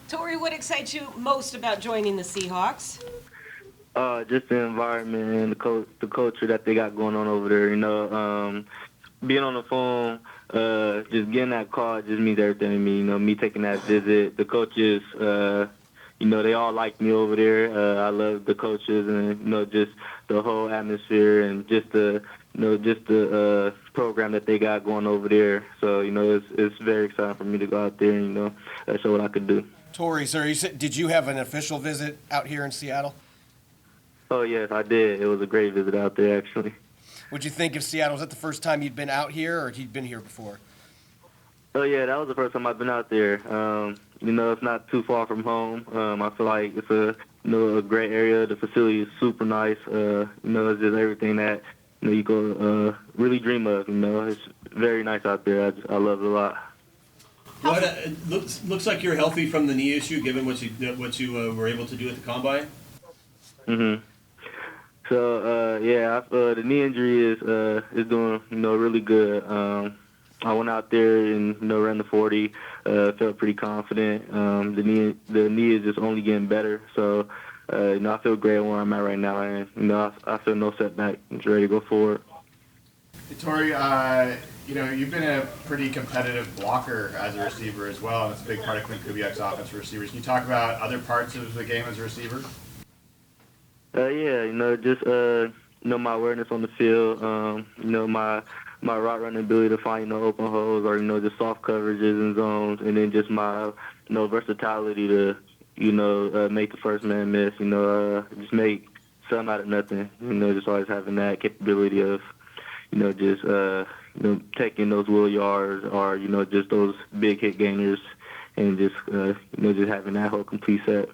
Tory, what excites you most about joining the Seahawks? Just the environment and the culture that they got going on over there. Being on the phone, just getting that call just means everything to me. Me taking that visit, the coaches, they all like me over there. I love the coaches and just the whole atmosphere and just the program that they got going over there. So it's very exciting for me to go out there and show what I could do. Tory, sir, did you have an official visit out here in Seattle? Oh yes, I did. It was a great visit out there actually. What'd you think of Seattle? Was that the first time you'd been out here, or had you been here before? Oh yeah, that was the first time I've been out there. It's not too far from home. I feel like it's a great area. The facility is super nice. It's just everything that you could really dream of. It's very nice out there. I love it a lot. What looks like you're healthy from the knee issue, given what you were able to do at the combine. Mhm. So the knee injury is doing really good. I went out there and ran the 40. Felt pretty confident. The knee is just only getting better. So I feel great where I'm at right now, and I feel no setback. I'm just ready to go forward. Hey, Tory, you've been a pretty competitive blocker as a receiver as well, and it's a big part of Clint Kubiak's offense for receivers. Can you talk about other parts of the game as a receiver? My awareness on the field, my route running ability to find, open holes or, just soft coverages and zones, and then just my, versatility to, make the first man miss, just make some out of nothing, just always having that capability of, taking those wheel yards or, just those big hit gainers and just just having that whole complete set.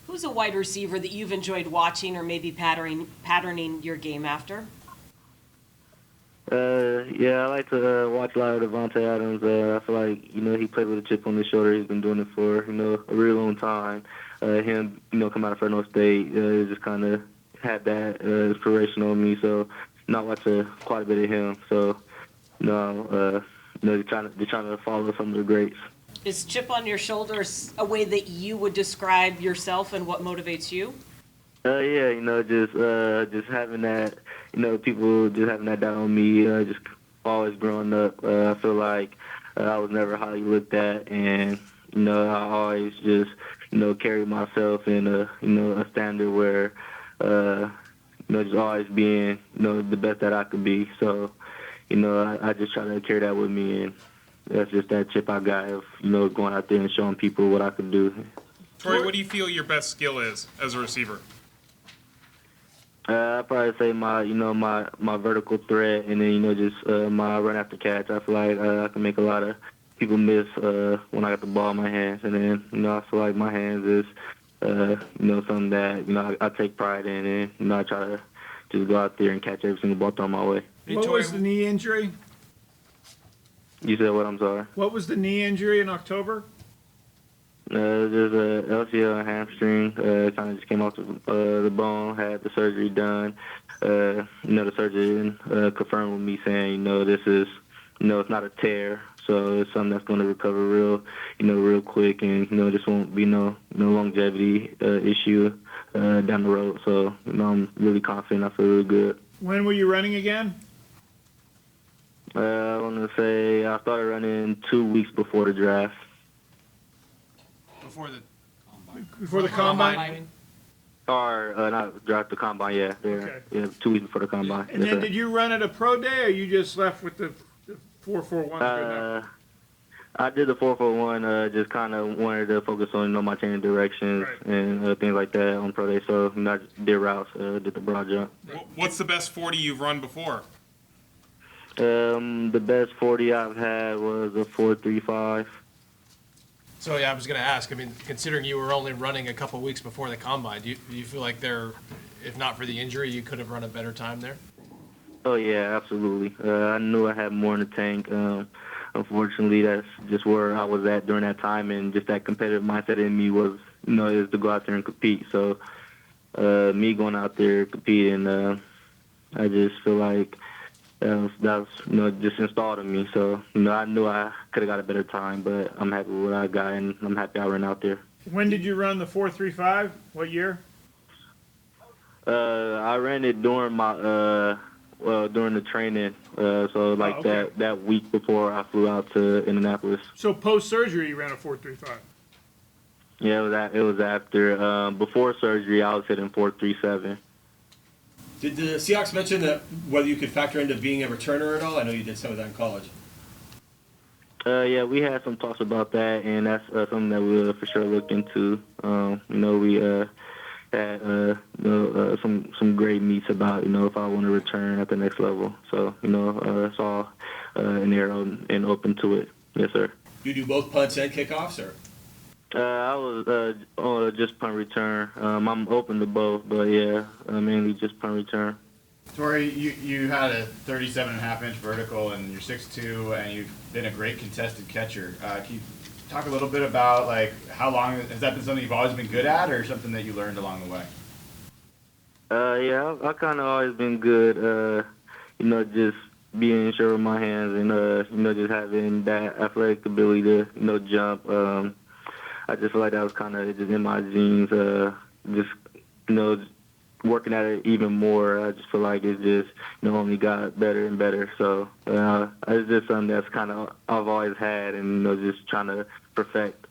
Who's a wide receiver that you've enjoyed watching or maybe patterning your game after? I like to watch a lot of Devontae Adams. I feel like, he played with a chip on his shoulder. He's been doing it for, a real long time. Him, come out of Fresno State, just kind of had that inspiration on me. So, I watch quite a bit of him. So, they're trying to follow some of the greats. Is chip on your shoulder a way that you would describe yourself and what motivates you? Just having that, people just having that down on me, just always growing up. I feel like I was never highly looked at, and, I always just, carry myself in a standard where, just always being, the best that I could be. So, I just try to carry that with me, and that's just that chip I got of, going out there and showing people what I could do. Tory, what do you feel your best skill is as a receiver? I'd probably say my vertical threat, and then just my run after catch. I feel like I can make a lot of people miss when I got the ball in my hands, and then I feel like my hands is something that I take pride in, and I try to just go out there and catch every single ball thrown my way. What was the knee injury? You said what? I'm sorry. What was the knee injury in October? There's a LCL and hamstring. Kind of just came off the bone. Had the surgery done. The surgeon confirmed with me saying, this is, it's not a tear, so it's something that's going to recover real quick, and this won't be no longevity issue down the road. So I'm really confident. I feel really good. When were you running again? I want to say I started running 2 weeks before the draft. Before the combine? Or not draft, the combine, yeah. Okay. Yeah, 2 weeks before the combine. And then did you run at a pro day, or you just left with the 4.41? I did the 4.41, just kind of wanted to focus on, my changing directions and things like that on pro day. So I just did routes, did the broad jump. What's the best 40 you've run before? The best 40 I've had was a 4.35. So yeah, I was going to ask. I mean, considering you were only running a couple weeks before the combine, do you feel like if not for the injury, you could have run a better time there? Oh yeah, absolutely. I knew I had more in the tank. Unfortunately, that's just where I was at during that time, and just that competitive mindset in me was, is to go out there and compete. So, me going out there competing, I just feel like that was just installed in me. So, I knew I could have got a better time, but I'm happy with what I got, and I'm happy I ran out there. When did you run the 4.35? What year? I ran it during my during the training. So like okay. that week before I flew out to Indianapolis. So post-surgery, you ran a 4.35. Yeah, it was after before surgery. I was hitting 4.37. Did the Seahawks mention that whether you could factor into being a returner at all? I know you did some of that in college. Yeah, we had some talks about that, and that's something that we'll for sure look into. We had some great meets about if I want to return at the next level. So it's all in there and open to it. Yes, sir. Do you do both punts and kickoffs, or? I was just punt return. I'm open to both, but yeah, mainly just punt return. Tory, you had a 37.5-inch vertical, and you're 6'2", and you've been a great contested catcher. Can you talk a little bit about how long has that been something you've always been good at, or something that you learned along the way? Yeah, I kind of always been good. Just being sure with my hands and just having that athletic ability to jump. I just feel like that was kind of just in my genes. Just working at it even more. I just feel like it just only got better and better. So it's just something that's kind of I've always had, and just trying to perfect.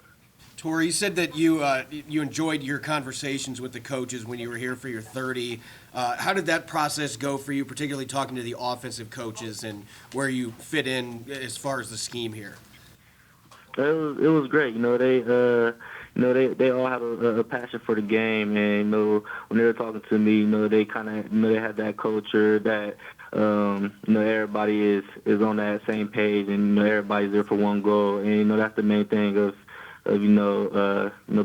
Tory, you said that you enjoyed your conversations with the coaches when you were here for your 30. How did that process go for you, particularly talking to the offensive coaches and where you fit in as far as the scheme here? It was great. They all have a passion for the game, and when they were talking to me, they kind of they have that culture that everybody is on that same page, and everybody's there for one goal, and that's the main thing of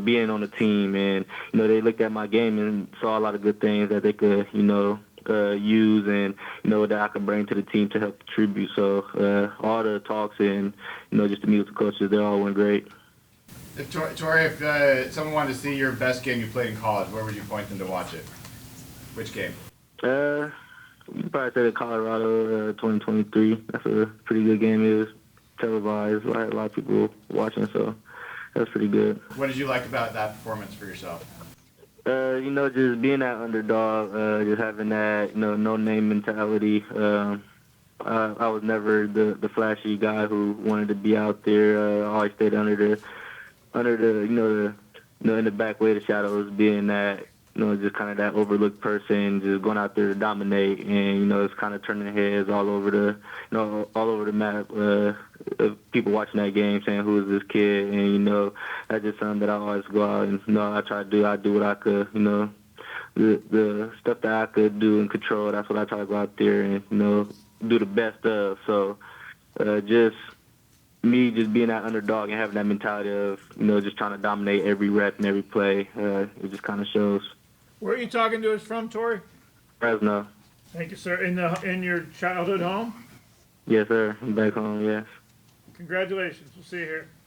being on the team, and they looked at my game and saw a lot of good things that they could use and that I could bring to the team to help contribute. So all the talks and just to meet with the coaches, they all went great. Tory, if someone wanted to see your best game you played in college, where would you point them to watch it? Which game? You could probably say the Colorado 2023. That's a pretty good game. It was televised. I had a lot of people watching, so that's pretty good. What did you like about that performance for yourself? Just being that underdog, just having that, no-name mentality. I was never the flashy guy who wanted to be out there. I always stayed under the in the back way of the shadows, being that, just kind of that overlooked person, just going out there to dominate, and it's kind of turning heads all over the map. Of people watching that game saying, "Who is this kid?" And that's just something that I always go out and I try to do. I do what I could, the stuff that I could do and control. That's what I try to go out there and do the best of. So just me just being that underdog and having that mentality of just trying to dominate every rep and every play. It just kind of shows. Where are you talking to us from, Tory? Fresno. Thank you, sir. In your childhood home? Yes, sir. I'm back home. Yes. Congratulations. We'll see you here.